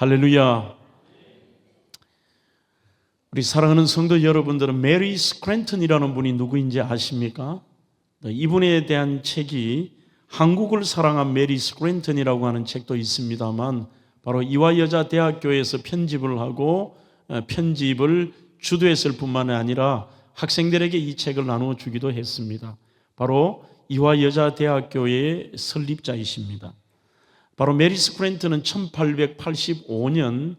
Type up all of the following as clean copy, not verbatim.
할렐루야. 우리 사랑하는 성도 여러분들은 메리 스크랜턴이라는 분이 누구인지 아십니까? 이분에 대한 책이 한국을 사랑한 메리 스크랜턴이라고 하는 책도 있습니다만, 바로 이화여자대학교에서 편집을 하고 편집을 주도했을 뿐만 아니라 학생들에게 이 책을 나누어 주기도 했습니다. 바로 이화여자대학교의 설립자이십니다. 바로 메리 스크랜턴은 1885년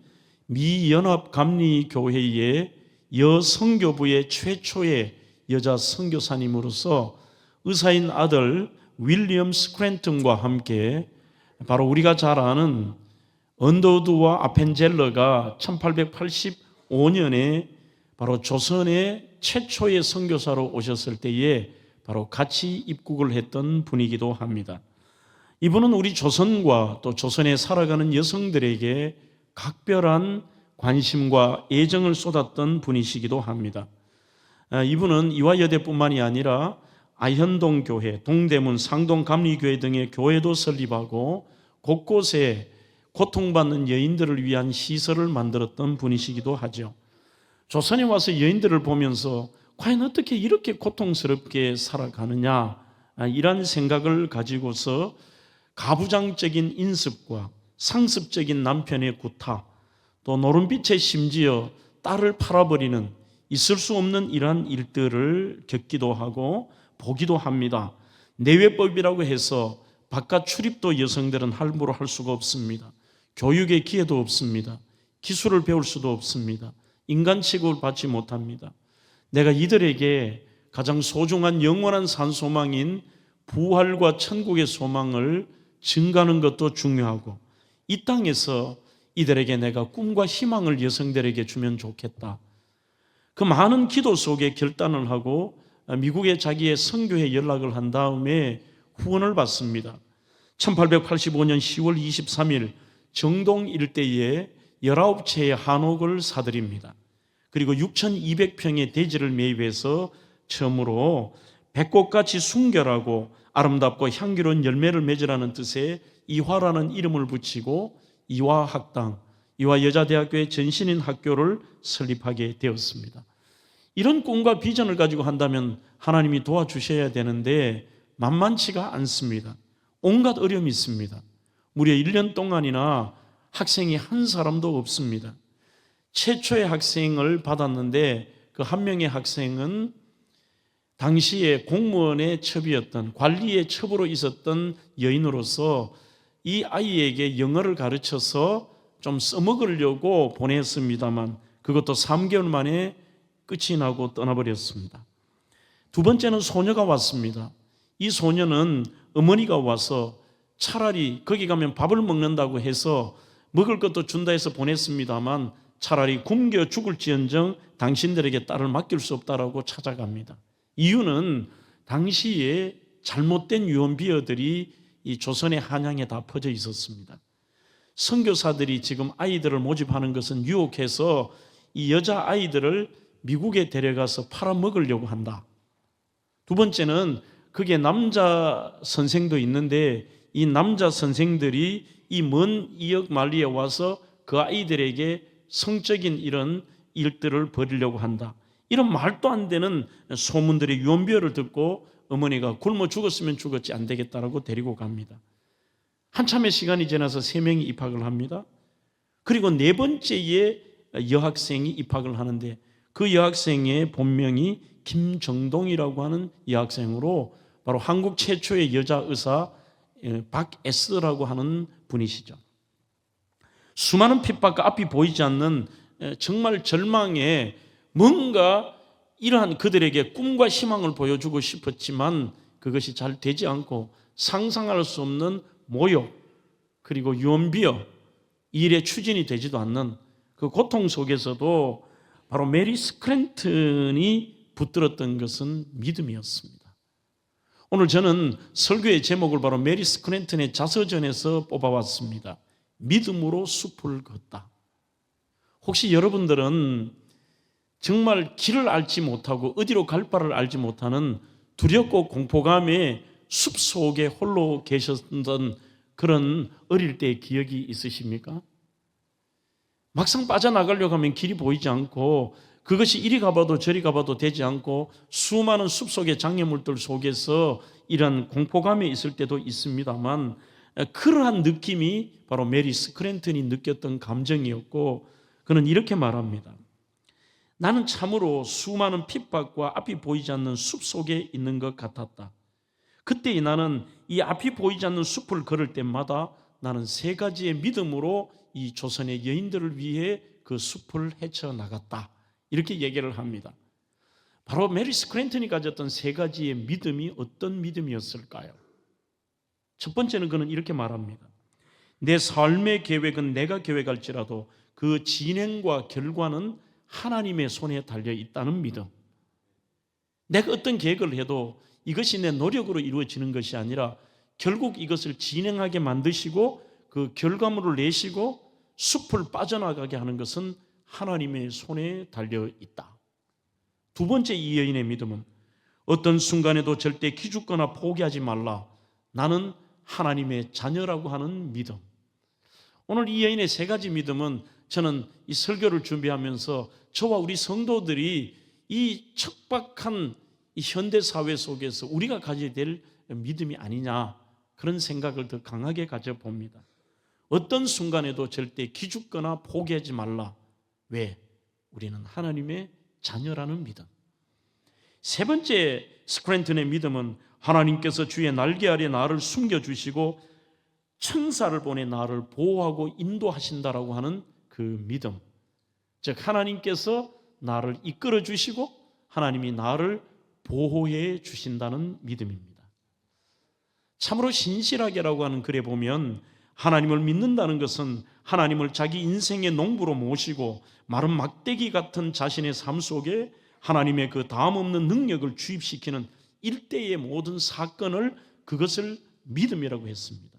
미 연합감리교회의 여선교부의 최초의 여자 선교사님으로서 의사인 아들 윌리엄 스크랜턴과 함께 바로 우리가 잘 아는 언더우드와 아펜젤러가 1885년에 바로 조선의 최초의 선교사로 오셨을 때에 바로 같이 입국을 했던 분이기도 합니다. 이분은 우리 조선과 또 조선에 살아가는 여성들에게 각별한 관심과 애정을 쏟았던 분이시기도 합니다. 이분은 이화여대뿐만이 아니라 아현동 교회, 동대문, 상동 감리교회 등의 교회도 설립하고 곳곳에 고통받는 여인들을 위한 시설을 만들었던 분이시기도 하죠. 조선에 와서 여인들을 보면서 과연 어떻게 이렇게 고통스럽게 살아가느냐, 이런 생각을 가지고서 가부장적인 인습과 상습적인 남편의 구타, 또 노름빛에 심지어 딸을 팔아버리는 있을 수 없는 이러한 일들을 겪기도 하고 보기도 합니다. 내외법이라고 해서 바깥 출입도 여성들은 함부로 할 수가 없습니다. 교육의 기회도 없습니다. 기술을 배울 수도 없습니다. 인간 취급을 받지 못합니다. 내가 이들에게 가장 소중한 영원한 산소망인 부활과 천국의 소망을 증가하는 것도 중요하고, 이 땅에서 이들에게 내가 꿈과 희망을 여성들에게 주면 좋겠다. 그 많은 기도 속에 결단을 하고 미국에 자기의 선교회 연락을 한 다음에 후원을 받습니다. 1885년 10월 23일 정동 일대에 19채의 한옥을 사들입니다. 그리고 6,200평의 대지를 매입해서 처음으로 백꽃같이 순결하고 아름답고 향기로운 열매를 맺으라는 뜻의 이화라는 이름을 붙이고 이화학당, 이화여자대학교의 전신인 학교를 설립하게 되었습니다. 이런 꿈과 비전을 가지고 한다면 하나님이 도와주셔야 되는데 만만치가 않습니다. 온갖 어려움이 있습니다. 무려 1년 동안이나 학생이 한 사람도 없습니다. 최초의 학생을 받았는데 그 한 명의 학생은 당시에 공무원의 첩이었던, 관리의 첩으로 있었던 여인으로서 이 아이에게 영어를 가르쳐서 좀 써먹으려고 보냈습니다만 그것도 3개월 만에 끝이 나고 떠나버렸습니다. 두 번째는 소녀가 왔습니다. 이 소녀는 어머니가 와서 차라리 거기 가면 밥을 먹는다고 해서 먹을 것도 준다 해서 보냈습니다만 차라리 굶겨 죽을지언정 당신들에게 딸을 맡길 수 없다라고 찾아갑니다. 이유는 당시에 잘못된 유언비어들이 이 조선의 한양에 다 퍼져 있었습니다. 선교사들이 지금 아이들을 모집하는 것은 유혹해서 이 여자아이들을 미국에 데려가서 팔아먹으려고 한다. 두 번째는 그게 남자 선생도 있는데 이 남자 선생들이 이 먼 이역 만리에 와서 그 아이들에게 성적인 이런 일들을 벌이려고 한다. 이런 말도 안 되는 소문들의 유언비어를 듣고 어머니가 굶어 죽었으면 죽었지 안 되겠다라고 데리고 갑니다. 한참의 시간이 지나서 3명이 입학을 합니다. 그리고 4번째에 여학생이 입학을 하는데 그 여학생의 본명이 김정동이라고 하는 여학생으로 바로 한국 최초의 여자 의사 박에스라고 하는 분이시죠. 수많은 핍박과 앞이 보이지 않는 정말 절망에 뭔가 이러한 그들에게 꿈과 희망을 보여주고 싶었지만 그것이 잘 되지 않고 상상할 수 없는 모욕 그리고 유언비어, 일의 추진이 되지도 않는 그 고통 속에서도 바로 메리 스크랜턴이 붙들었던 것은 믿음이었습니다. 오늘 저는 설교의 제목을 바로 메리 스크랜턴의 자서전에서 뽑아왔습니다. 믿음으로 숲을 걷다. 혹시 여러분들은 정말 길을 알지 못하고 어디로 갈 바를 알지 못하는 두렵고 공포감에 숲속에 홀로 계셨던 그런 어릴 때의 기억이 있으십니까? 막상 빠져나가려고 하면 길이 보이지 않고 그것이 이리 가봐도 저리 가봐도 되지 않고 수많은 숲속의 장애물들 속에서 이런 공포감에 있을 때도 있습니다만 그러한 느낌이 바로 메리 스크랜턴이 느꼈던 감정이었고 그는 이렇게 말합니다. 나는 참으로 수많은 핍박과 앞이 보이지 않는 숲속에 있는 것 같았다. 그때 나는 이 앞이 보이지 않는 숲을 걸을 때마다 나는 세 가지의 믿음으로 이 조선의 여인들을 위해 그 숲을 헤쳐나갔다. 이렇게 얘기를 합니다. 바로 메리 스크랜턴이 가졌던 세 가지의 믿음이 어떤 믿음이었을까요? 첫 번째는 그는 이렇게 말합니다. 내 삶의 계획은 내가 계획할지라도 그 진행과 결과는 하나님의 손에 달려 있다는 믿음. 내가 어떤 계획을 해도 이것이 내 노력으로 이루어지는 것이 아니라 결국 이것을 진행하게 만드시고 그 결과물을 내시고 숲을 빠져나가게 하는 것은 하나님의 손에 달려 있다. 두 번째 이 여인의 믿음은 어떤 순간에도 절대 기죽거나 포기하지 말라. 나는 하나님의 자녀라고 하는 믿음. 오늘 이 여인의 세 가지 믿음은 저는 이 설교를 준비하면서 저와 우리 성도들이 이 척박한 이 현대 사회 속에서 우리가 가져야 될 믿음이 아니냐 그런 생각을 더 강하게 가져봅니다. 어떤 순간에도 절대 기죽거나 포기하지 말라. 왜? 우리는 하나님의 자녀라는 믿음. 세 번째 스크랜턴의 믿음은 하나님께서 주의 날개 아래 나를 숨겨주시고 천사를 보내 나를 보호하고 인도하신다라고 하는 그 믿음. 즉 하나님께서 나를 이끌어 주시고 하나님이 나를 보호해 주신다는 믿음입니다. 참으로 신실하게라고 하는 글에 보면 하나님을 믿는다는 것은 하나님을 자기 인생의 농부로 모시고 마른 막대기 같은 자신의 삶 속에 하나님의 그 다음 없는 능력을 주입시키는 일대의 모든 사건을 그것을 믿음이라고 했습니다.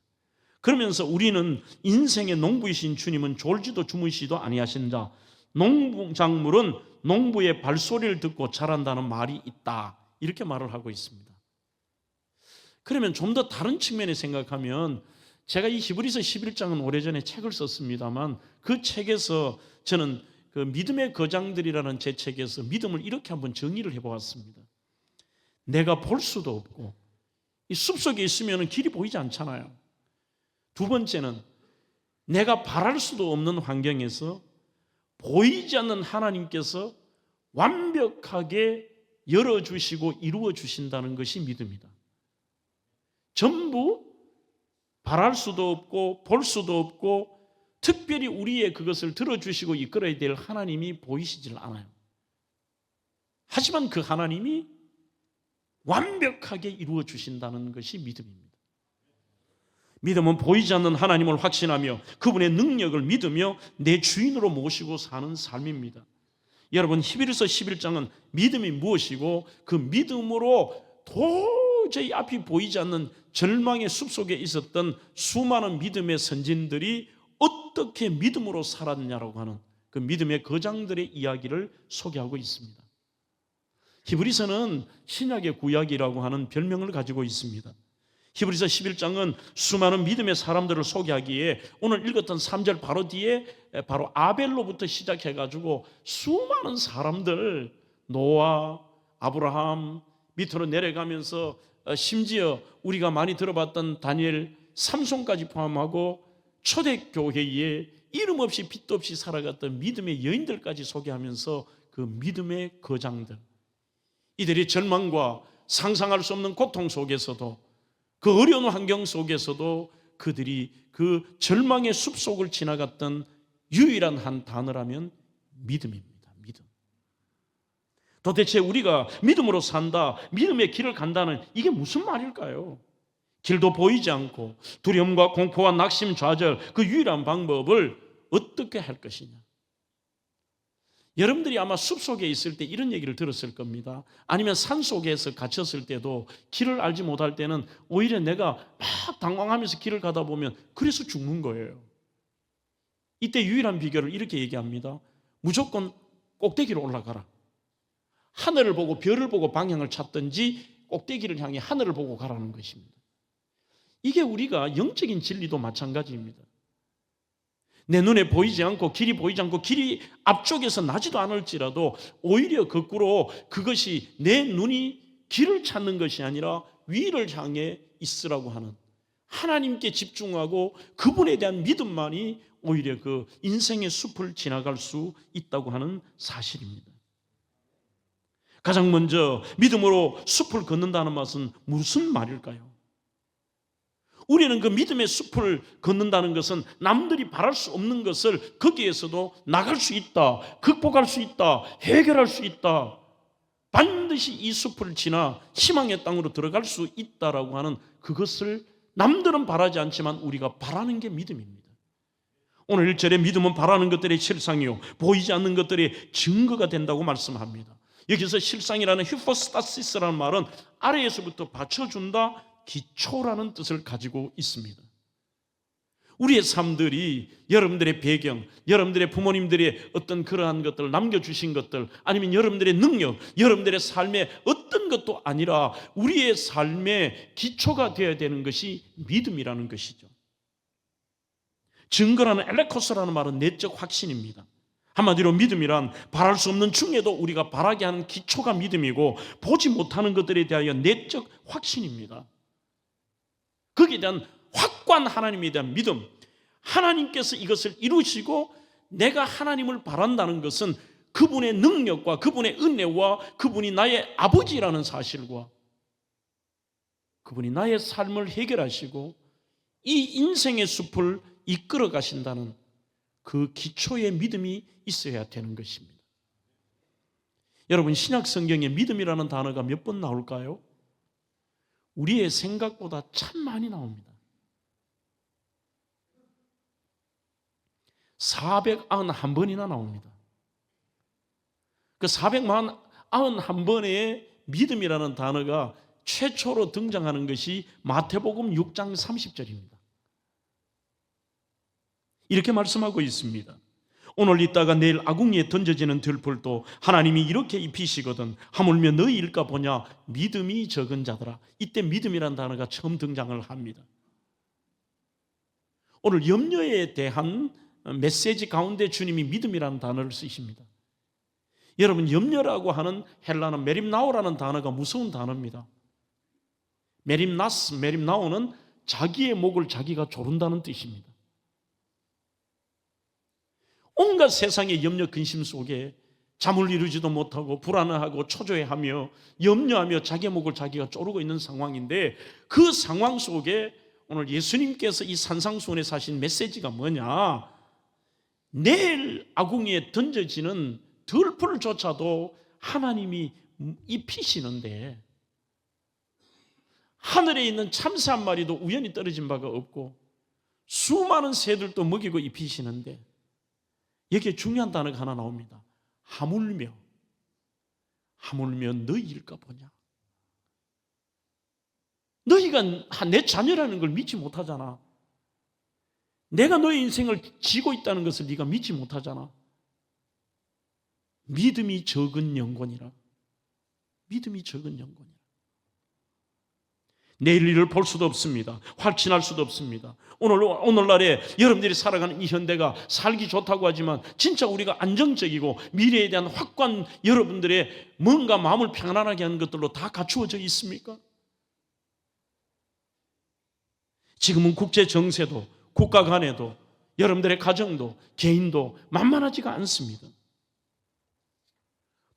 그러면서 우리는 인생의 농부이신 주님은 졸지도 주무시지도 아니하신다. 농작물은 농부의 발소리를 듣고 자란다는 말이 있다. 이렇게 말을 하고 있습니다. 그러면 좀 더 다른 측면에 생각하면 제가 이 히브리서 11장은 오래전에 책을 썼습니다만 그 책에서 저는 그 믿음의 거장들이라는 제 책에서 믿음을 이렇게 한번 정의를 해보았습니다. 내가 볼 수도 없고 이 숲속에 있으면 길이 보이지 않잖아요. 두 번째는 내가 바랄 수도 없는 환경에서 보이지 않는 하나님께서 완벽하게 열어주시고 이루어주신다는 것이 믿음이다. 전부 바랄 수도 없고 볼 수도 없고 특별히 우리의 그것을 들어주시고 이끌어야 될 하나님이 보이시질 않아요. 하지만 그 하나님이 완벽하게 이루어 주신다는 것이 믿음입니다. 믿음은 보이지 않는 하나님을 확신하며 그분의 능력을 믿으며 내 주인으로 모시고 사는 삶입니다. 여러분 히브리서 11장은 믿음이 무엇이고 그 믿음으로 도저히 앞이 보이지 않는 절망의 숲속에 있었던 수많은 믿음의 선진들이 어떻게 믿음으로 살았냐라고 하는 그 믿음의 거장들의 이야기를 소개하고 있습니다. 히브리서는 신약의 구약이라고 하는 별명을 가지고 있습니다. 히브리서 11장은 수많은 믿음의 사람들을 소개하기에 오늘 읽었던 3절 바로 뒤에 바로 아벨로부터 시작해가지고 수많은 사람들 노아, 아브라함 밑으로 내려가면서 심지어 우리가 많이 들어봤던 다니엘, 삼손까지 포함하고 초대교회에 이름 없이 빛도 없이 살아갔던 믿음의 여인들까지 소개하면서 그 믿음의 거장들 이들이 절망과 상상할 수 없는 고통 속에서도 그 어려운 환경 속에서도 그들이 그 절망의 숲속을 지나갔던 유일한 한 단어라면 믿음입니다. 믿음. 도대체 우리가 믿음으로 산다, 믿음의 길을 간다는 이게 무슨 말일까요? 길도 보이지 않고 두려움과 공포와 낙심, 좌절 그 유일한 방법을 어떻게 할 것이냐. 여러분들이 아마 숲속에 있을 때 이런 얘기를 들었을 겁니다. 아니면 산속에서 갇혔을 때도 길을 알지 못할 때는 오히려 내가 막 당황하면서 길을 가다 보면 그래서 죽는 거예요. 이때 유일한 비결을 이렇게 얘기합니다. 무조건 꼭대기로 올라가라. 하늘을 보고 별을 보고 방향을 찾든지 꼭대기를 향해 하늘을 보고 가라는 것입니다. 이게 우리가 영적인 진리도 마찬가지입니다. 내 눈에 보이지 않고 길이 앞쪽에서 나지도 않을지라도 오히려 거꾸로 그것이 내 눈이 길을 찾는 것이 아니라 위를 향해 있으라고 하는, 하나님께 집중하고 그분에 대한 믿음만이 오히려 그 인생의 숲을 지나갈 수 있다고 하는 사실입니다. 가장 먼저 믿음으로 숲을 걷는다는 것은 무슨 말일까요? 우리는 그 믿음의 숲을 걷는다는 것은 남들이 바랄 수 없는 것을 거기에서도 나갈 수 있다, 극복할 수 있다, 해결할 수 있다, 반드시 이 숲을 지나 희망의 땅으로 들어갈 수 있다라고 하는 그것을 남들은 바라지 않지만 우리가 바라는 게 믿음입니다. 오늘 1절에 믿음은 바라는 것들의 실상이요 보이지 않는 것들의 증거가 된다고 말씀합니다. 여기서 실상이라는 휴포스타시스라는 말은 아래에서부터 받쳐준다, 기초라는 뜻을 가지고 있습니다. 우리의 삶들이 여러분들의 배경, 여러분들의 부모님들의 어떤 그러한 것들, 남겨주신 것들, 아니면 여러분들의 능력, 여러분들의 삶의 어떤 것도 아니라 우리의 삶의 기초가 되어야 되는 것이 믿음이라는 것이죠. 증거라는 엘레코스라는 말은 내적 확신입니다. 한마디로 믿음이란 바랄 수 없는 중에도 우리가 바라게 하는 기초가 믿음이고, 보지 못하는 것들에 대하여 내적 확신입니다. 거기에 대한 확고한 하나님에 대한 믿음, 하나님께서 이것을 이루시고 내가 하나님을 바란다는 것은 그분의 능력과 그분의 은혜와 그분이 나의 아버지라는 사실과 그분이 나의 삶을 해결하시고 이 인생의 숲을 이끌어 가신다는 그 기초의 믿음이 있어야 되는 것입니다. 여러분, 신약 성경에 믿음이라는 단어가 몇 번 나올까요? 우리의 생각보다 참 많이 나옵니다. 491번이나 나옵니다. 그 491번의 믿음이라는 단어가 최초로 등장하는 것이 마태복음 6장 30절입니다. 이렇게 말씀하고 있습니다. 오늘 있다가 내일 아궁이에 던져지는 들풀도 하나님이 이렇게 입히시거든 하물며 너희일까 보냐 믿음이 적은 자들아. 이때 믿음이라는 단어가 처음 등장을 합니다. 오늘 염려에 대한 메시지 가운데 주님이 믿음이라는 단어를 쓰십니다. 여러분, 염려라고 하는 헬라어 메림나오라는 단어가 무서운 단어입니다. 메림나오는 자기의 목을 자기가 조른다는 뜻입니다. 온갖 세상의 염려 근심 속에 잠을 이루지도 못하고 불안해하고 초조해하며 염려하며 자기의 목을 자기가 조르고 있는 상황인데, 그 상황 속에 오늘 예수님께서 이 산상수훈에 사신 메시지가 뭐냐? 내일 아궁이에 던져지는 들풀조차도 하나님이 입히시는데 하늘에 있는 참새 한 마리도 우연히 떨어진 바가 없고 수많은 새들도 먹이고 입히시는데, 여기에 중요한 단어가 하나 나옵니다. 하물며 너희일까 보냐. 너희가 내 자녀라는 걸 믿지 못하잖아. 내가 너의 인생을 지고 있다는 것을 네가 믿지 못하잖아. 믿음이 적은 영혼이라. 믿음이 적은 영혼이라. 내일 일을 볼 수도 없습니다. 확신할 수도 없습니다. 오늘날에 여러분들이 살아가는 이 현대가 살기 좋다고 하지만 진짜 우리가 안정적이고 미래에 대한 확고한 여러분들의 뭔가 마음을 평안하게 하는 것들로 다 갖추어져 있습니까? 지금은 국제 정세도 국가 간에도 여러분들의 가정도 개인도 만만하지가 않습니다.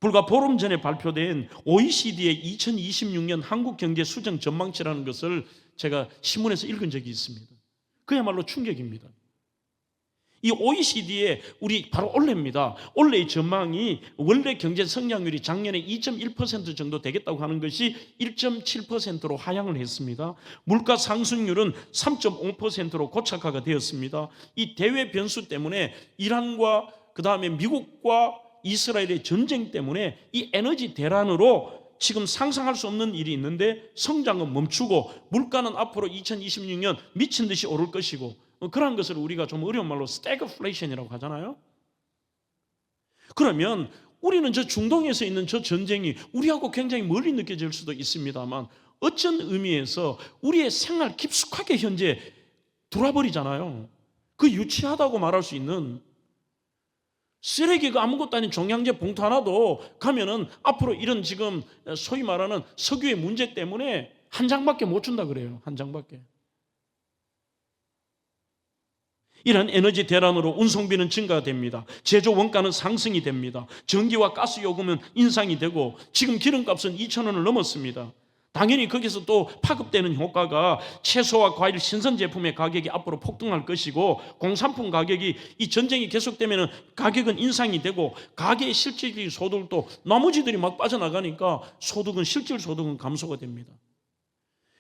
불과 보름 전에 발표된 OECD의 2026년 한국경제 수정 전망치라는 것을 제가 신문에서 읽은 적이 있습니다. 그야말로 충격입니다. 이 OECD의 우리 바로 올해입니다. 올해의 전망이 원래 경제 성장률이 작년에 2.1% 정도 되겠다고 하는 것이 1.7%로 하향을 했습니다. 물가 상승률은 3.5%로 고착화가 되었습니다. 이 대외 변수 때문에 이란과 그 다음에 미국과 이스라엘의 전쟁 때문에 이 에너지 대란으로 지금 상상할 수 없는 일이 있는데 성장은 멈추고 물가는 앞으로 2026년 미친 듯이 오를 것이고, 그런 것을 우리가 좀 어려운 말로 스태그플레이션이라고 하잖아요. 그러면 우리는 저 중동에서 있는 저 전쟁이 우리하고 굉장히 멀리 느껴질 수도 있습니다만 어쩐 의미에서 우리의 생활 깊숙하게 현재 들어와 버리잖아요. 그 유치하다고 말할 수 있는 쓰레기가 아무것도 아닌 종량제 봉투 하나도 가면은 앞으로 이런 지금 소위 말하는 석유의 문제 때문에 한 장밖에 못 준다 그래요. 한 장밖에. 이런 에너지 대란으로 운송비는 증가됩니다. 제조 원가는 상승이 됩니다. 전기와 가스 요금은 인상이 되고 지금 기름값은 2,000원을 넘었습니다. 당연히 거기서 또 파급되는 효과가 채소와 과일 신선 제품의 가격이 앞으로 폭등할 것이고 공산품 가격이 이 전쟁이 계속되면 가격은 인상이 되고 가계의 실질적인 소득도 나머지들이 막 빠져나가니까 실질 소득은 감소가 됩니다.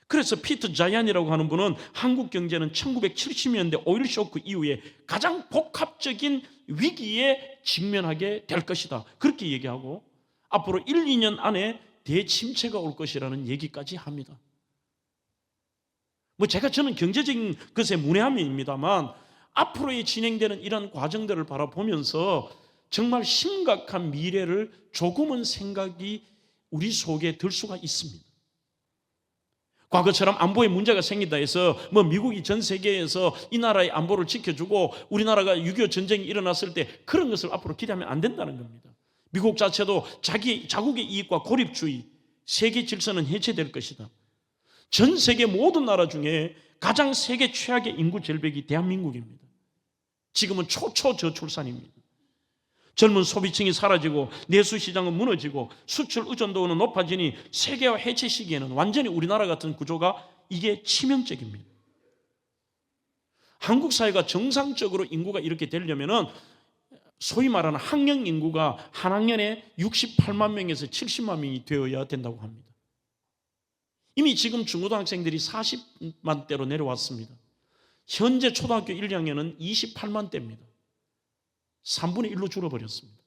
그래서 피터 자이안이라고 하는 분은 한국 경제는 1970년대 오일 쇼크 이후에 가장 복합적인 위기에 직면하게 될 것이다. 그렇게 얘기하고 앞으로 1, 2년 안에 대침체가 올 것이라는 얘기까지 합니다. 저는 경제적인 것에 문외한면입니다만 앞으로의 진행되는 이런 과정들을 바라보면서 정말 심각한 미래를 조금은 생각이 우리 속에 들 수가 있습니다. 과거처럼 안보에 문제가 생긴다 해서 미국이 전 세계에서 이 나라의 안보를 지켜주고 우리나라가 6.25 전쟁이 일어났을 때 그런 것을 앞으로 기대하면 안 된다는 겁니다. 미국 자체도 자국의 이익과 고립주의, 세계 질서는 해체될 것이다. 전 세계 모든 나라 중에 가장 세계 최악의 인구 절벽이 대한민국입니다. 지금은 초저출산입니다. 젊은 소비층이 사라지고 내수시장은 무너지고 수출 의존도는 높아지니 세계화 해체 시기에는 완전히 우리나라 같은 구조가 이게 치명적입니다. 한국 사회가 정상적으로 인구가 이렇게 되려면은 소위 말하는 학령 인구가 한 학년에 68만 명에서 70만 명이 되어야 된다고 합니다. 이미 지금 중고등학생들이 40만 대로 내려왔습니다. 현재 초등학교 1, 2학년은 28만 대입니다. 3분의 1로 줄어버렸습니다.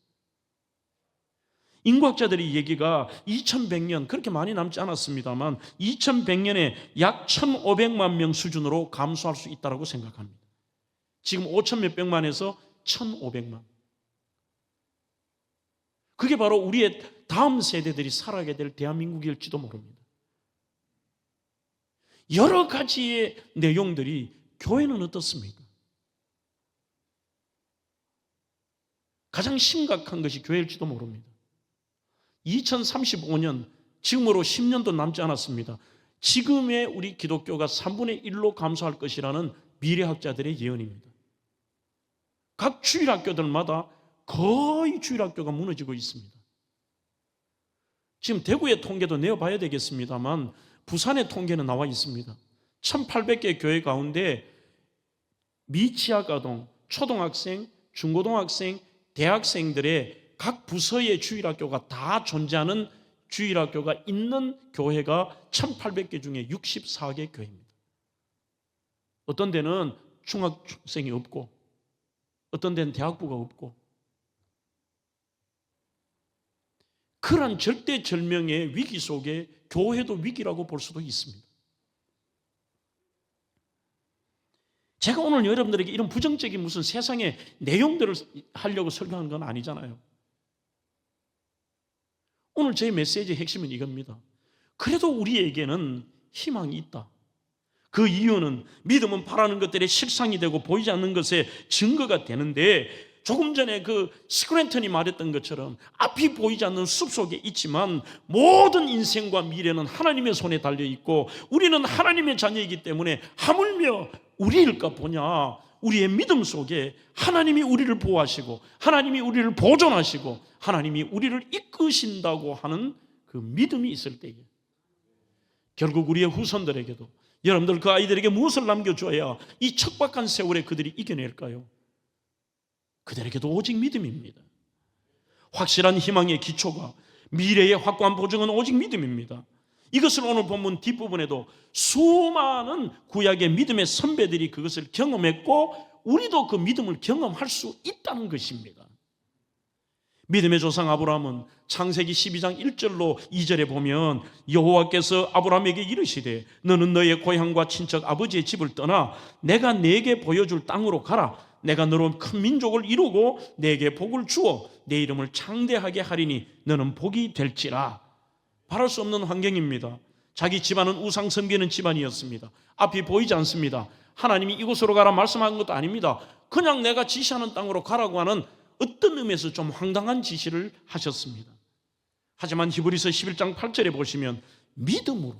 인구학자들의 얘기가 2100년 그렇게 많이 남지 않았습니다만 2100년에 약 1500만 명 수준으로 감소할 수 있다고 생각합니다. 지금 5천 몇백만에서 1500만. 그게 바로 우리의 다음 세대들이 살아가게 될 대한민국일지도 모릅니다. 여러 가지의 내용들이 교회는 어떻습니까? 가장 심각한 것이 교회일지도 모릅니다. 2035년, 지금으로 10년도 남지 않았습니다. 지금의 우리 기독교가 3분의 1로 감소할 것이라는 미래학자들의 예언입니다. 각 주일학교들마다 거의 주일학교가 무너지고 있습니다. 지금 대구의 통계도 내어봐야 되겠습니다만 부산의 통계는 나와 있습니다. 1800개 교회 가운데 미취학아동, 초등학생, 중고등학생, 대학생들의 각 부서의 주일학교가 다 존재하는 주일학교가 있는 교회가 1800개 중에 64개 교회입니다. 어떤 데는 중학생이 없고 어떤 데는 대학부가 없고 그런 절대절명의 위기 속에 교회도 위기라고 볼 수도 있습니다. 제가 오늘 여러분들에게 이런 부정적인 무슨 세상의 내용들을 하려고 설교하는 건 아니잖아요. 오늘 제 메시지의 핵심은 이겁니다. 그래도 우리에게는 희망이 있다. 그 이유는 믿음은 바라는 것들의 실상이 되고 보이지 않는 것의 증거가 되는데 조금 전에 그 스크랜턴이 말했던 것처럼 앞이 보이지 않는 숲속에 있지만 모든 인생과 미래는 하나님의 손에 달려있고 우리는 하나님의 자녀이기 때문에 하물며 우리일까 보냐, 우리의 믿음 속에 하나님이 우리를 보호하시고 하나님이 우리를 보존하시고 하나님이 우리를 이끄신다고 하는 그 믿음이 있을 때에 결국 우리의 후손들에게도 여러분들 그 아이들에게 무엇을 남겨줘야 이 척박한 세월에 그들이 이겨낼까요? 그들에게도 오직 믿음입니다. 확실한 희망의 기초가 미래의 확고한 보증은 오직 믿음입니다. 이것을 오늘 본문 뒷부분에도 수많은 구약의 믿음의 선배들이 그것을 경험했고 우리도 그 믿음을 경험할 수 있다는 것입니다. 믿음의 조상 아브라함은 창세기 12장 1절로 2절에 보면 여호와께서 아브라함에게 이르시되 너는 너의 고향과 친척 아버지의 집을 떠나 내가 네게 보여줄 땅으로 가라. 내가 너로 큰 민족을 이루고 네게 복을 주어 내 이름을 창대하게 하리니 너는 복이 될지라. 바랄 수 없는 환경입니다. 자기 집안은 우상 섬기는 집안이었습니다. 앞이 보이지 않습니다. 하나님이 이곳으로 가라 말씀한 것도 아닙니다. 그냥 내가 지시하는 땅으로 가라고 하는 어떤 의미에서 좀 황당한 지시를 하셨습니다. 하지만 히브리서 11장 8절에 보시면 믿음으로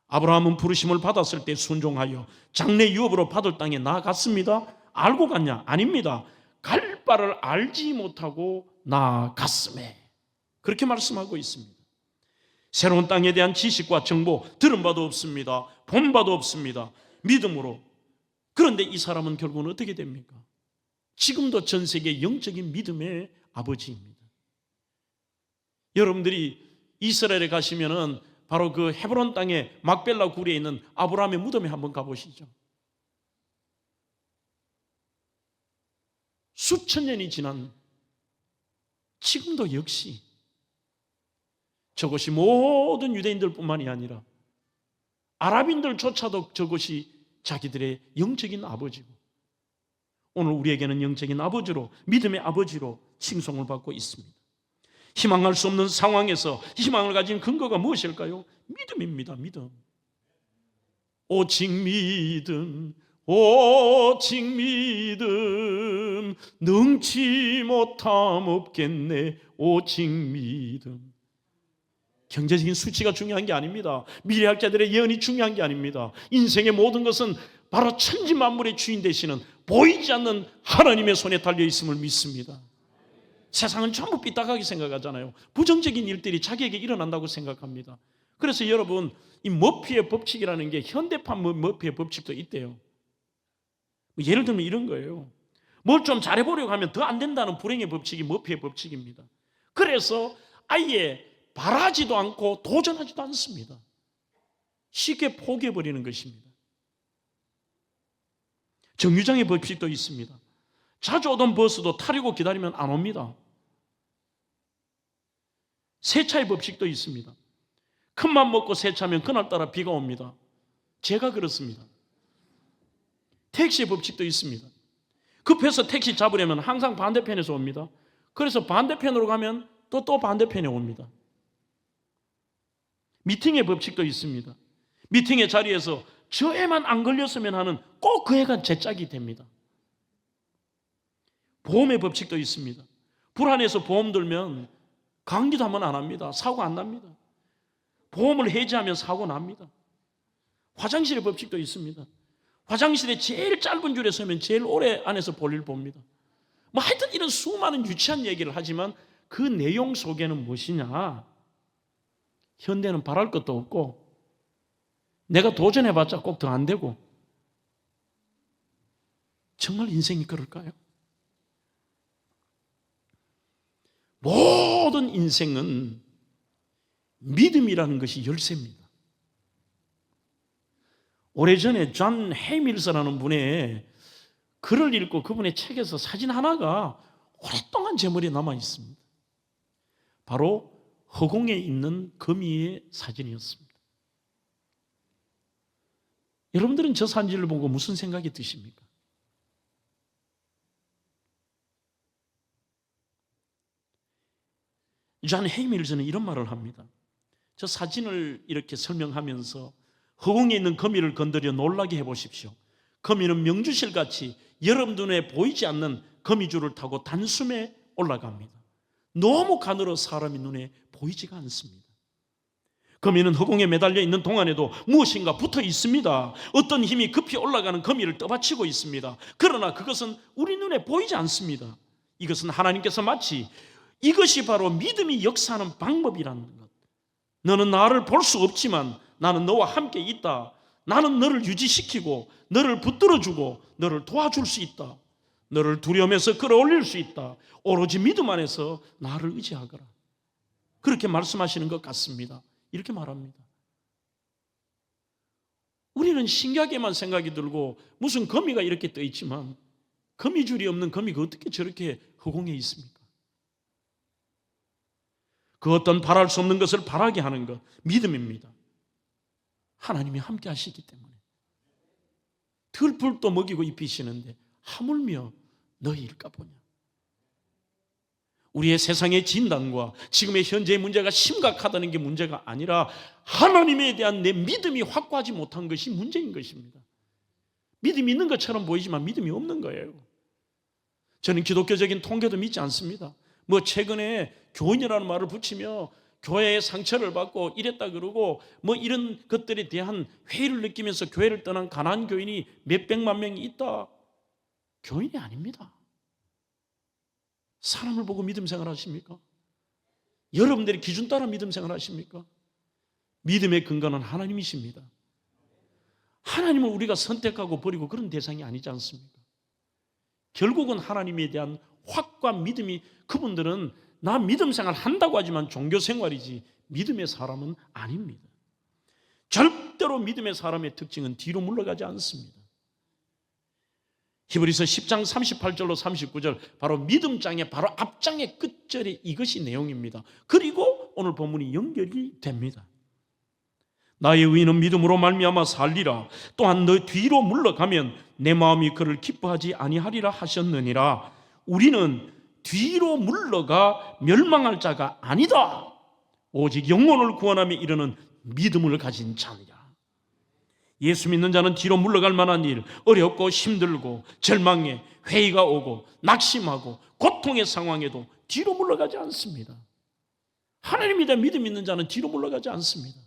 아브라함은 부르심을 받았을 때 순종하여 장래 유업으로 받을 땅에 나아갔습니다. 알고 갔냐? 아닙니다. 갈 바를 알지 못하고 나아갔음에 그렇게 말씀하고 있습니다. 새로운 땅에 대한 지식과 정보 들은 바도 없습니다. 본 바도 없습니다. 믿음으로. 그런데 이 사람은 결국은 어떻게 됩니까? 지금도 전 세계 영적인 믿음의 아버지입니다. 여러분들이 이스라엘에 가시면은 바로 그 헤브론 땅의 막벨라 굴에 있는 아브라함의 무덤에 한번 가보시죠. 수천 년이 지난 지금도 역시 저것이 모든 유대인들뿐만이 아니라 아랍인들조차도 저것이 자기들의 영적인 아버지고 오늘 우리에게는 영적인 아버지로 믿음의 아버지로 칭송을 받고 있습니다. 희망할 수 없는 상황에서 희망을 가진 근거가 무엇일까요? 믿음입니다. 믿음. 오직 믿음, 오직 믿음, 능치 못함 없겠네. 오직 믿음. 경제적인 수치가 중요한 게 아닙니다. 미래학자들의 예언이 중요한 게 아닙니다. 인생의 모든 것은 바로 천지만물의 주인 되시는 보이지 않는 하나님의 손에 달려 있음을 믿습니다. 세상은 전부 삐딱하게 생각하잖아요. 부정적인 일들이 자기에게 일어난다고 생각합니다. 그래서 여러분, 이 머피의 법칙이라는 게 현대판 머피의 법칙도 있대요. 예를 들면 이런 거예요. 뭘 좀 잘해보려고 하면 더 안 된다는 불행의 법칙이 머피의 법칙입니다. 그래서 아예 바라지도 않고 도전하지도 않습니다. 쉽게 포기해버리는 것입니다. 정류장의 법칙도 있습니다. 자주 오던 버스도 타려고 기다리면 안 옵니다. 세차의 법칙도 있습니다. 큰맘 먹고 세차하면 그날따라 비가 옵니다. 제가 그렇습니다. 택시의 법칙도 있습니다. 급해서 택시 잡으려면 항상 반대편에서 옵니다. 그래서 반대편으로 가면 또 반대편에 옵니다. 미팅의 법칙도 있습니다. 미팅의 자리에서 저 애만 안 걸렸으면 하는 꼭 그 애가 제 짝이 됩니다. 보험의 법칙도 있습니다. 불안해서 보험 들면 강기도 한번 안 합니다. 사고 안 납니다. 보험을 해지하면 사고 납니다. 화장실의 법칙도 있습니다. 화장실에 제일 짧은 줄에 서면 제일 오래 안에서 볼일 봅니다. 뭐 하여튼 이런 수많은 유치한 얘기를 하지만 그 내용 속에는 무엇이냐? 현대는 바랄 것도 없고 내가 도전해봤자 꼭 더 안 되고 정말 인생이 그럴까요? 모든 인생은 믿음이라는 것이 열쇠입니다. 오래전에 존 헤밀스라는 분의 글을 읽고 그분의 책에서 사진 하나가 오랫동안 제 머리에 남아 있습니다. 바로 허공에 있는 거미의 사진이었습니다. 여러분들은 저 사진을 보고 무슨 생각이 드십니까? 존 헤밀스는 이런 말을 합니다. 저 사진을 이렇게 설명하면서 허공에 있는 거미를 건드려 놀라게 해보십시오. 거미는 명주실같이 여러분 눈에 보이지 않는 거미줄을 타고 단숨에 올라갑니다. 너무 가늘어 사람의 눈에 보이지가 않습니다. 거미는 허공에 매달려 있는 동안에도 무엇인가 붙어 있습니다. 어떤 힘이 급히 올라가는 거미를 떠받치고 있습니다. 그러나 그것은 우리 눈에 보이지 않습니다. 이것은 하나님께서 마치 이것이 바로 믿음이 역사하는 방법이라는 것. 너는 나를 볼 수 없지만 나는 너와 함께 있다. 나는 너를 유지시키고 너를 붙들어주고 너를 도와줄 수 있다. 너를 두려움에서 끌어올릴 수 있다. 오로지 믿음 안에서 나를 의지하거라. 그렇게 말씀하시는 것 같습니다. 이렇게 말합니다. 우리는 신기하게만 생각이 들고 무슨 거미가 이렇게 떠 있지만 거미줄이 없는 거미가 어떻게 저렇게 허공에 있습니까? 그 어떤 바랄 수 없는 것을 바라게 하는 것, 믿음입니다. 하나님이 함께 하시기 때문에 들풀도 먹이고 입히시는데 하물며 너희일까 보냐. 우리의 세상의 진단과 지금의 현재의 문제가 심각하다는 게 문제가 아니라 하나님에 대한 내 믿음이 확고하지 못한 것이 문제인 것입니다. 믿음이 있는 것처럼 보이지만 믿음이 없는 거예요. 저는 기독교적인 통계도 믿지 않습니다. 최근에 교인이라는 말을 붙이며 교회의 상처를 받고 이랬다 그러고 이런 것들에 대한 회의를 느끼면서 교회를 떠난 가난한 교인이 몇백만 명이 있다. 교인이 아닙니다. 사람을 보고 믿음 생활하십니까? 여러분들의 기준 따라 믿음 생활하십니까? 믿음의 근거는 하나님이십니다. 하나님을 우리가 선택하고 버리고 그런 대상이 아니지 않습니까? 결국은 하나님에 대한 확고한 믿음이, 그분들은 나 믿음 생활 한다고 하지만 종교 생활이지 믿음의 사람은 아닙니다. 절대로 믿음의 사람의 특징은 뒤로 물러가지 않습니다. 히브리서 10장 38절로 39절, 바로 믿음장의 바로 앞장의 끝절에 이것이 내용입니다. 그리고 오늘 본문이 연결이 됩니다. 나의 의인은 믿음으로 말미암아 살리라. 또한 너 뒤로 물러가면 내 마음이 그를 기뻐하지 아니하리라 하셨느니라. 우리는 뒤로 물러가 멸망할 자가 아니다. 오직 영혼을 구원하며 이르는 믿음을 가진 자니라. 예수 믿는 자는 뒤로 물러갈 만한 일, 어렵고 힘들고 절망에 회의가 오고 낙심하고 고통의 상황에도 뒤로 물러가지 않습니다. 하나님에 대한 믿음 있는 자는 뒤로 물러가지 않습니다.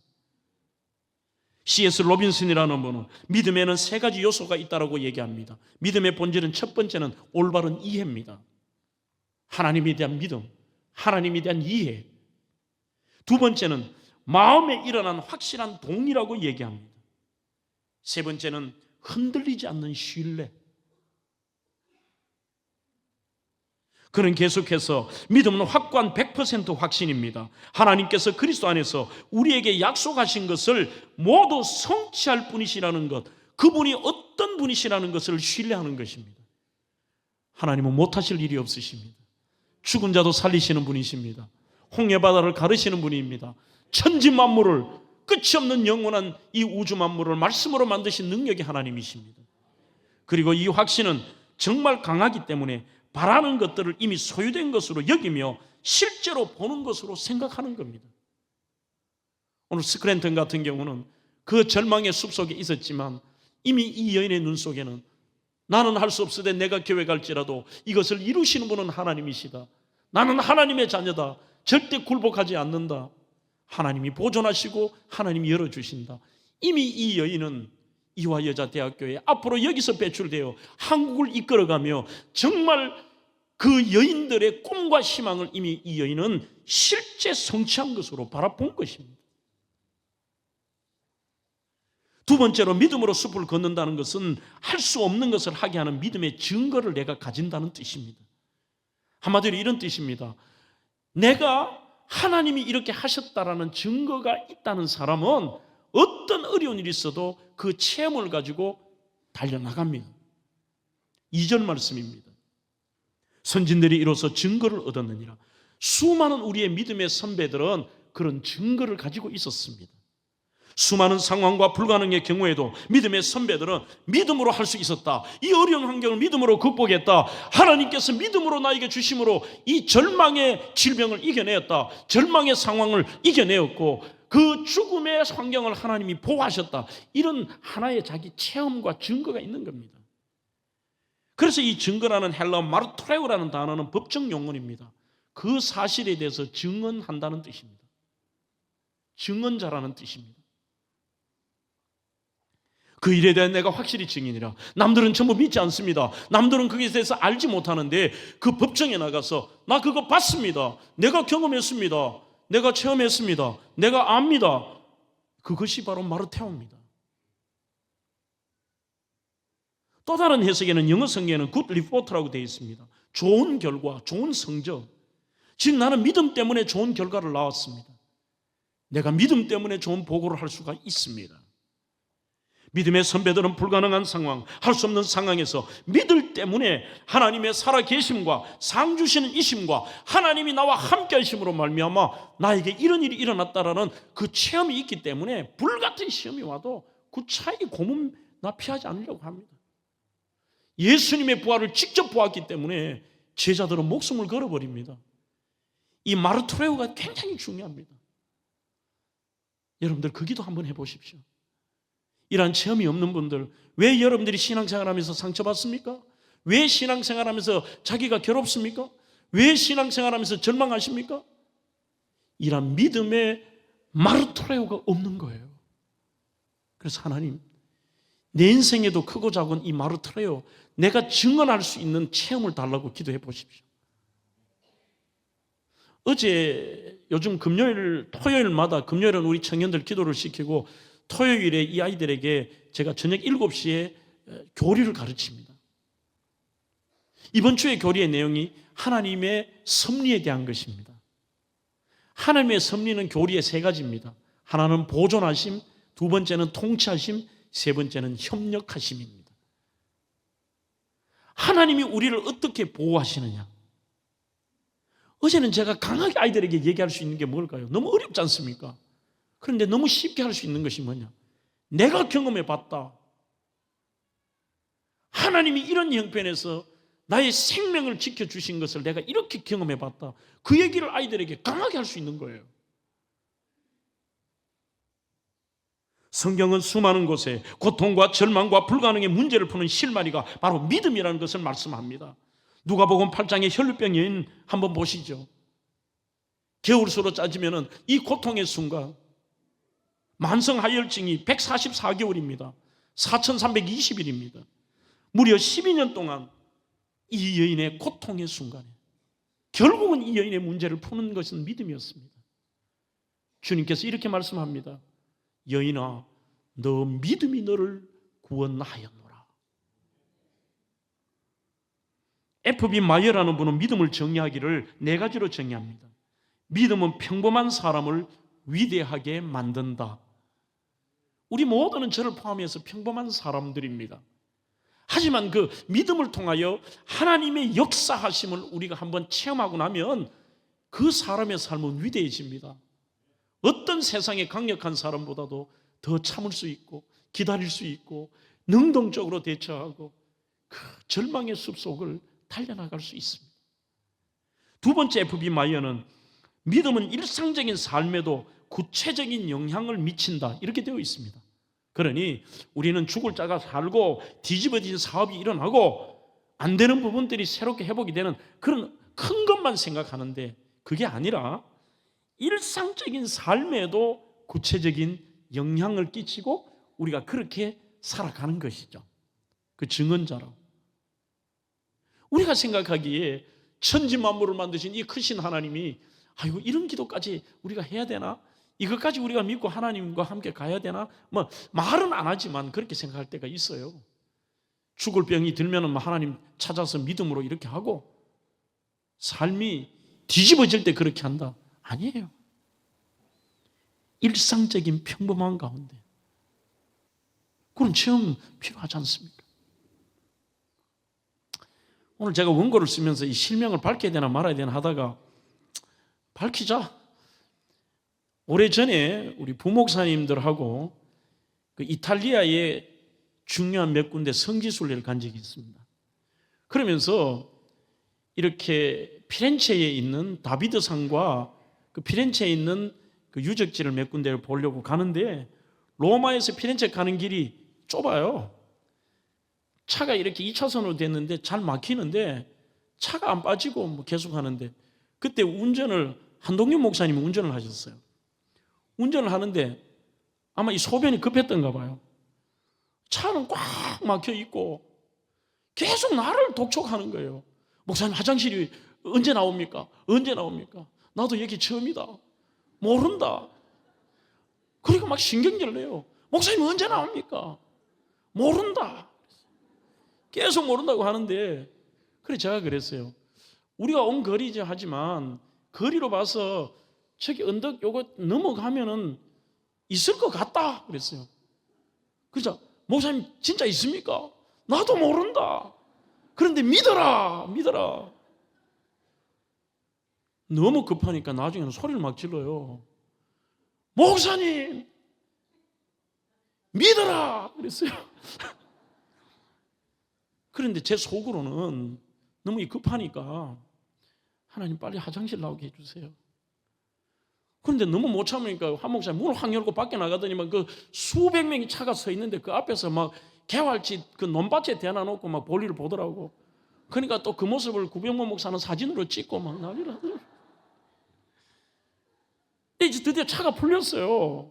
C.S. 로빈슨이라는 분은 믿음에는 세 가지 요소가 있다고 얘기합니다. 믿음의 본질은 첫 번째는 올바른 이해입니다. 하나님에 대한 믿음, 하나님에 대한 이해. 두 번째는 마음에 일어난 확실한 동의라고 얘기합니다. 세 번째는 흔들리지 않는 신뢰. 그는 계속해서 믿음은 확고한 100% 확신입니다. 하나님께서 그리스도 안에서 우리에게 약속하신 것을 모두 성취할 분이시라는 것, 그분이 어떤 분이시라는 것을 신뢰하는 것입니다. 하나님은 못하실 일이 없으십니다. 죽은 자도 살리시는 분이십니다. 홍해바다를 가르시는 분입니다. 천지 만물을, 끝이 없는 영원한 이 우주 만물을 말씀으로 만드신 능력이 하나님이십니다. 그리고 이 확신은 정말 강하기 때문에 바라는 것들을 이미 소유된 것으로 여기며 실제로 보는 것으로 생각하는 겁니다. 오늘 스크랜턴 같은 경우는 그 절망의 숲속에 있었지만 이미 이 여인의 눈 속에는 나는 할 수 없으되 내가 교회 갈지라도 이것을 이루시는 분은 하나님이시다. 나는 하나님의 자녀다. 절대 굴복하지 않는다. 하나님이 보존하시고 하나님이 열어주신다. 이미 이 여인은 이화여자대학교에 앞으로 여기서 배출되어 한국을 이끌어가며 정말 그 여인들의 꿈과 희망을 이미 이 여인은 실제 성취한 것으로 바라본 것입니다. 두 번째로 믿음으로 숲을 걷는다는 것은 할 수 없는 것을 하게 하는 믿음의 증거를 내가 가진다는 뜻입니다. 한마디로 이런 뜻입니다. 내가 하나님이 이렇게 하셨다라는 증거가 있다는 사람은 어떤 어려운 일이 있어도 그 체험을 가지고 달려나갑니다. 2절 말씀입니다. 선진들이 이로써 증거를 얻었느니라. 수많은 우리의 믿음의 선배들은 그런 증거를 가지고 있었습니다. 수많은 상황과 불가능의 경우에도 믿음의 선배들은 믿음으로 할 수 있었다. 이 어려운 환경을 믿음으로 극복했다. 하나님께서 믿음으로 나에게 주심으로 이 절망의 질병을 이겨내었다. 절망의 상황을 이겨내었고 그 죽음의 환경을 하나님이 보호하셨다. 이런 하나의 자기 체험과 증거가 있는 겁니다. 그래서 이 증거라는 헬라어 마르토레오라는 단어는 법정 용어입니다. 그 사실에 대해서 증언한다는 뜻입니다. 증언자라는 뜻입니다. 그 일에 대해 내가 확실히 증인이라. 남들은 전부 믿지 않습니다. 남들은 거기에 대해서 알지 못하는데 그 법정에 나가서 나 그거 봤습니다. 내가 경험했습니다. 내가 체험했습니다. 내가 압니다. 그것이 바로 마르테오입니다. 또 다른 해석에는 영어 성경에는 good report라고 되어 있습니다. 좋은 결과, 좋은 성적. 즉 나는 믿음 때문에 좋은 결과를 나왔습니다. 내가 믿음 때문에 좋은 보고를 할 수가 있습니다. 믿음의 선배들은 불가능한 상황, 할 수 없는 상황에서 믿을 때문에 하나님의 살아계심과 상 주시는 이심과 하나님이 나와 함께 하심으로 말미암아 나에게 이런 일이 일어났다라는 그 체험이 있기 때문에 불같은 시험이 와도 그 차이 고문 나 피하지 않으려고 합니다. 예수님의 부활을 직접 보았기 때문에 제자들은 목숨을 걸어버립니다. 이 마르투레오가 굉장히 중요합니다. 여러분들 그 기도 한번 해보십시오. 이러한 체험이 없는 분들, 왜 여러분들이 신앙생활하면서 상처받습니까? 왜 신앙생활하면서 자기가 괴롭습니까? 왜 신앙생활하면서 절망하십니까? 이러한 믿음의 마르투레오가 없는 거예요. 그래서 하나님, 내 인생에도 크고 작은 이 마르투레오, 내가 증언할 수 있는 체험을 달라고 기도해 보십시오. 어제 요즘 토요일마다 금요일은 우리 청년들 기도를 시키고 토요일에 이 아이들에게 제가 저녁 7시에 교리를 가르칩니다. 이번 주의 교리의 내용이 하나님의 섭리에 대한 것입니다. 하나님의 섭리는 교리의 3가지입니다. 하나는 보존하심, 2번째는 통치하심, 3번째는 협력하심입니다. 하나님이 우리를 어떻게 보호하시느냐? 어제는 제가 강하게 아이들에게 얘기할 수 있는 게 뭘까요? 너무 어렵지 않습니까? 그런데 너무 쉽게 할 수 있는 것이 뭐냐? 내가 경험해 봤다. 하나님이 이런 형편에서 나의 생명을 지켜주신 것을 내가 이렇게 경험해 봤다. 그 얘기를 아이들에게 강하게 할 수 있는 거예요. 성경은 수많은 곳에 고통과 절망과 불가능의 문제를 푸는 실마리가 바로 믿음이라는 것을 말씀합니다. 누가복음 8장의 혈루병 여인 한번 보시죠. 개월수로 따지면 이 고통의 순간 만성하혈증이 144개월입니다. 4320일입니다. 무려 12년 동안 이 여인의 고통의 순간에 결국은 이 여인의 문제를 푸는 것은 믿음이었습니다. 주님께서 이렇게 말씀합니다. 여인아, 너 믿음이 너를 구원하였노라. F.B. 마이어라는 분은 믿음을 정의하기를 4가지로 정의합니다. 믿음은 평범한 사람을 위대하게 만든다. 우리 모두는 저를 포함해서 평범한 사람들입니다. 하지만 그 믿음을 통하여 하나님의 역사하심을 우리가 한번 체험하고 나면 그 사람의 삶은 위대해집니다. 어떤 세상의 강력한 사람보다도 더 참을 수 있고 기다릴 수 있고 능동적으로 대처하고 그 절망의 숲속을 달려나갈 수 있습니다. 2번째 F.B. 마이어는 믿음은 일상적인 삶에도 구체적인 영향을 미친다 이렇게 되어 있습니다. 그러니 우리는 죽을 자가 살고 뒤집어진 사업이 일어나고 안 되는 부분들이 새롭게 회복이 되는 그런 큰 것만 생각하는데 그게 아니라 일상적인 삶에도 구체적인 영향을 끼치고 우리가 그렇게 살아가는 것이죠. 그 증언자로. 우리가 생각하기에 천지만물을 만드신 이 크신 하나님이 아이고 이런 기도까지 우리가 해야 되나? 이것까지 우리가 믿고 하나님과 함께 가야 되나? 뭐 말은 안 하지만 그렇게 생각할 때가 있어요. 죽을 병이 들면은 하나님 찾아서 믿음으로 이렇게 하고 삶이 뒤집어질 때 그렇게 한다. 아니에요. 일상적인 평범한 가운데 그런 체험 필요하지 않습니까? 오늘 제가 원고를 쓰면서 이 실명을 밝혀야 되나 말아야 되나 하다가 밝히자. 오래전에 우리 부목사님들하고 그 이탈리아의 중요한 몇 군데 성지순례를 간 적이 있습니다. 그러면서 이렇게 피렌체에 있는 다비드상과 그 피렌체에 있는 그 유적지를 몇 군데를 보려고 가는데 로마에서 피렌체 가는 길이 좁아요. 차가 이렇게 2차선으로 됐는데 잘 막히는데 차가 안 빠지고 뭐 계속 하는데 그때 한동윤 목사님이 운전을 하셨어요. 운전을 하는데 아마 이 소변이 급했던가 봐요. 차는 꽉 막혀 있고 계속 나를 독촉하는 거예요. 목사님 화장실이 언제 나옵니까? 언제 나옵니까? 나도 여기 처음이다. 모른다. 그리고 막 신경질 내요. 목사님 언제 나옵니까? 모른다. 계속 모른다고 하는데 그래 제가 그랬어요. 우리가 온 거리죠 하지만 거리로 봐서 저기 언덕 요거 넘어가면은 있을 것 같다 그랬어요. 그래서 목사님 진짜 있습니까? 나도 모른다. 그런데 믿어라. 너무 급하니까 나중에는 소리를 막 질러요. 목사님 믿어라 그랬어요. 그런데 제 속으로는 너무 급하니까 하나님 빨리 화장실 나오게 해주세요. 그런데 너무 못 참으니까 한 목사님 문을 확 열고 밖에 나가더니만 그 수백 명이 차가 서 있는데 그 앞에서 막 개활지 그 논밭에 대놔놓고 막 볼일을 보더라고. 그러니까 또 그 모습을 구병모 목사는 사진으로 찍고 막 난리라 하더라고. 이제 드디어 차가 풀렸어요.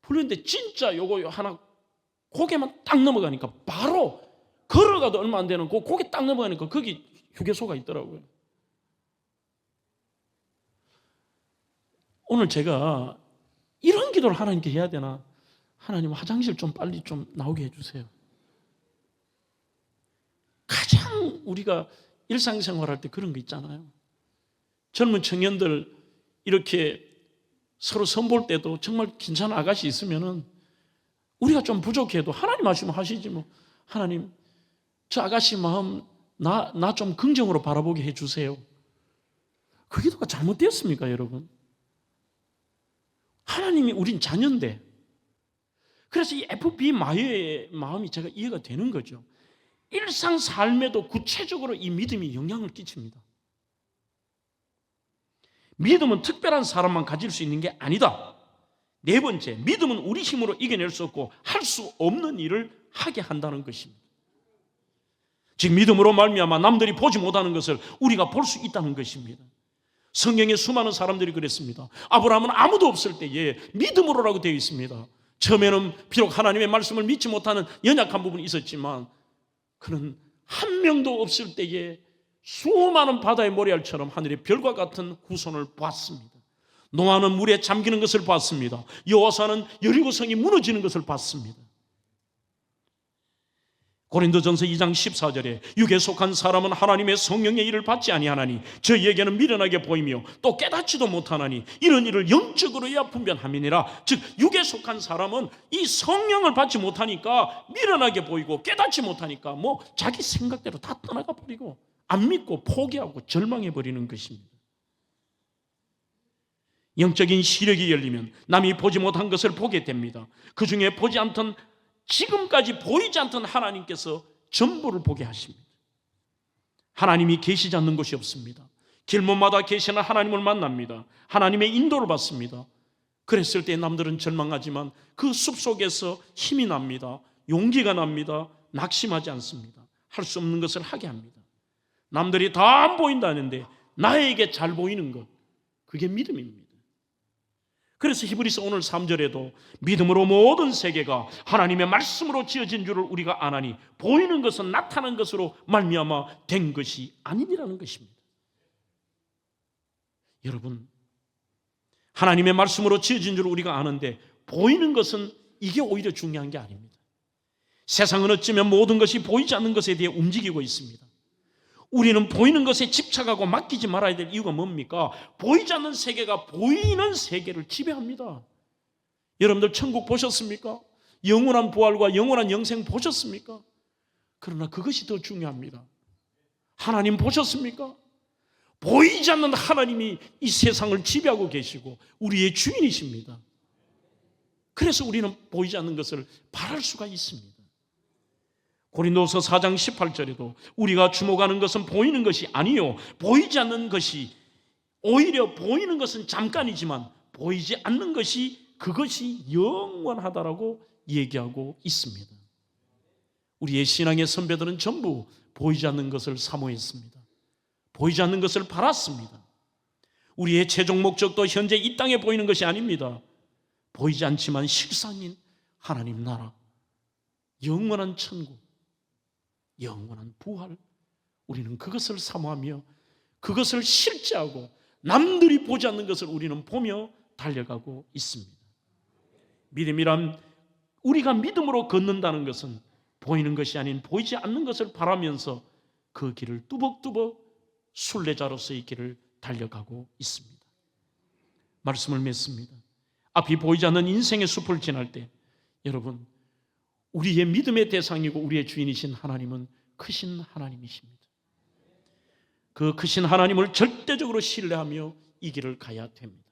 풀렸는데 진짜 요거 하나 고개만 딱 넘어가니까 바로 걸어가도 얼마 안 되는 그 고개 딱 넘어가니까 거기 휴게소가 있더라고요. 오늘 제가 이런 기도를 하나님께 해야 되나? 하나님 화장실 좀 빨리 좀 나오게 해주세요. 가장 우리가 일상생활할 때 그런 거 있잖아요. 젊은 청년들 이렇게 서로 선볼 때도 정말 괜찮은 아가씨 있으면은 우리가 좀 부족해도 하나님 하시면 하시지 뭐. 하나님 저 아가씨 마음 나 좀 긍정으로 바라보게 해주세요. 그 기도가 잘못되었습니까 여러분? 하나님이 우린 자녀인데, 그래서 이 FB 마유의 마음이 제가 이해가 되는 거죠. 일상 삶에도 구체적으로 이 믿음이 영향을 끼칩니다. 믿음은 특별한 사람만 가질 수 있는 게 아니다. 네 번째, 믿음은 우리 힘으로 이겨낼 수 없고 할 수 없는 일을 하게 한다는 것입니다. 즉 믿음으로 말미암아 남들이 보지 못하는 것을 우리가 볼 수 있다는 것입니다. 성경에 수많은 사람들이 그랬습니다. 아브라함은 아무도 없을 때에 믿음으로라고 되어 있습니다. 처음에는 비록 하나님의 말씀을 믿지 못하는 연약한 부분이 있었지만 그는 한 명도 없을 때에 수많은 바다의 모래알처럼 하늘의 별과 같은 후손을 봤습니다. 노아는 물에 잠기는 것을 봤습니다. 여호사는 여리고성이 무너지는 것을 봤습니다. 고린도전서 2장 14절에 육에 속한 사람은 하나님의 성령의 일을 받지 아니하나니 저희에게는 미련하게 보이며 또 깨닫지도 못하나니 이런 일을 영적으로야 분별함이니라. 즉 육에 속한 사람은 이 성령을 받지 못하니까 미련하게 보이고 깨닫지 못하니까 뭐 자기 생각대로 다 떠나가 버리고 안 믿고 포기하고 절망해 버리는 것입니다. 영적인 시력이 열리면 남이 보지 못한 것을 보게 됩니다. 그 중에 보지 않던 지금까지 보이지 않던 하나님께서 전부를 보게 하십니다. 하나님이 계시지 않는 곳이 없습니다. 길목마다 계시는 하나님을 만납니다. 하나님의 인도를 받습니다. 그랬을 때 남들은 절망하지만 그 숲속에서 힘이 납니다. 용기가 납니다. 낙심하지 않습니다. 할 수 없는 것을 하게 합니다. 남들이 다 안 보인다는데 나에게 잘 보이는 것, 그게 믿음입니다. 그래서 히브리서 오늘 3절에도 믿음으로 모든 세계가 하나님의 말씀으로 지어진 줄을 우리가 아나니 보이는 것은 나타난 것으로 말미암아 된 것이 아니니라는 것입니다. 여러분, 하나님의 말씀으로 지어진 줄을 우리가 아는데 보이는 것은 이게 오히려 중요한 게 아닙니다. 세상은 어쩌면 모든 것이 보이지 않는 것에 대해 움직이고 있습니다. 우리는 보이는 것에 집착하고 맡기지 말아야 될 이유가 뭡니까? 보이지 않는 세계가 보이는 세계를 지배합니다. 여러분들 천국 보셨습니까? 영원한 부활과 영원한 영생 보셨습니까? 그러나 그것이 더 중요합니다. 하나님 보셨습니까? 보이지 않는 하나님이 이 세상을 지배하고 계시고 우리의 주인이십니다. 그래서 우리는 보이지 않는 것을 바랄 수가 있습니다. 고린도서 4장 18절에도 우리가 주목하는 것은 보이는 것이 아니요 보이지 않는 것이, 오히려 보이는 것은 잠깐이지만 보이지 않는 것이 그것이 영원하다라고 얘기하고 있습니다. 우리의 신앙의 선배들은 전부 보이지 않는 것을 사모했습니다. 보이지 않는 것을 바랐습니다. 우리의 최종 목적도 현재 이 땅에 보이는 것이 아닙니다. 보이지 않지만 실상인 하나님 나라, 영원한 천국, 영원한 부활, 우리는 그것을 사모하며 그것을 실제하고 남들이 보지 않는 것을 우리는 보며 달려가고 있습니다. 믿음이란 우리가 믿음으로 걷는다는 것은 보이는 것이 아닌 보이지 않는 것을 바라면서 그 길을 뚜벅뚜벅 순례자로서의 길을 달려가고 있습니다. 말씀을 맺습니다. 앞이 보이지 않는 인생의 숲을 지날 때 여러분, 우리의 믿음의 대상이고 우리의 주인이신 하나님은 크신 하나님이십니다. 그 크신 하나님을 절대적으로 신뢰하며 이 길을 가야 됩니다.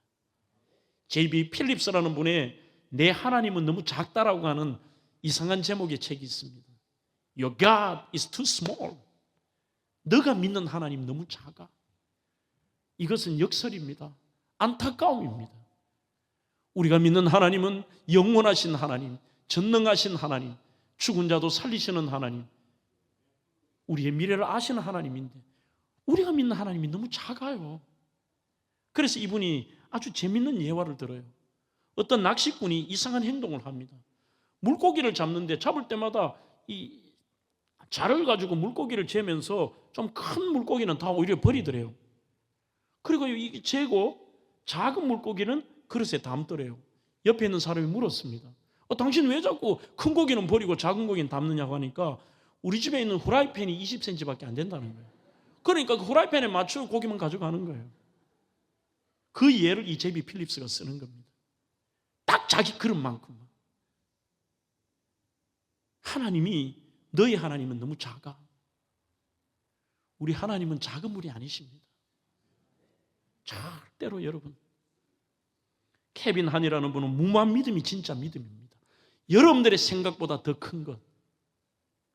J.B. 필립스라는 분의 내 하나님은 너무 작다라고 하는 이상한 제목의 책이 있습니다. Your God is too small. 너가 믿는 하나님 너무 작아. 이것은 역설입니다. 안타까움입니다. 우리가 믿는 하나님은 영원하신 하나님, 전능하신 하나님, 죽은 자도 살리시는 하나님, 우리의 미래를 아시는 하나님인데 우리가 믿는 하나님이 너무 작아요. 그래서 이분이 아주 재밌는 예화를 들어요. 어떤 낚시꾼이 이상한 행동을 합니다. 물고기를 잡는데 잡을 때마다 이 자를 가지고 물고기를 재면서 좀 큰 물고기는 다 오히려 버리더래요. 그리고 이 재고 작은 물고기는 그릇에 담더래요. 옆에 있는 사람이 물었습니다. 당신 왜 자꾸 큰 고기는 버리고 작은 고기는 담느냐고 하니까 우리 집에 있는 후라이팬이 20cm밖에 안 된다는 거예요. 그러니까 그 후라이팬에 맞추고 고기만 가져가는 거예요. 그 예를 이 제비 필립스가 쓰는 겁니다. 딱 자기 그릇만큼만. 하나님이, 너희 하나님은 너무 작아. 우리 하나님은 작은 분이 아니십니다. 절대로 여러분, 케빈 한이라는 분은 무모한 믿음이 진짜 믿음입니다. 여러분들의 생각보다 더 큰 것,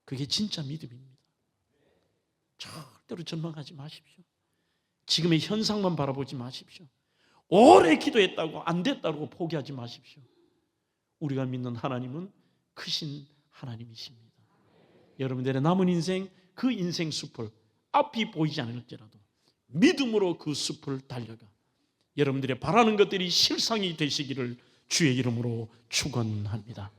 그게 진짜 믿음입니다. 절대로 절망하지 마십시오. 지금의 현상만 바라보지 마십시오. 오래 기도했다고 안 됐다고 포기하지 마십시오. 우리가 믿는 하나님은 크신 하나님이십니다. 여러분들의 남은 인생, 그 인생 숲을 앞이 보이지 않을지라도 믿음으로 그 숲을 달려가 여러분들의 바라는 것들이 실상이 되시기를 주의 이름으로 축원합니다.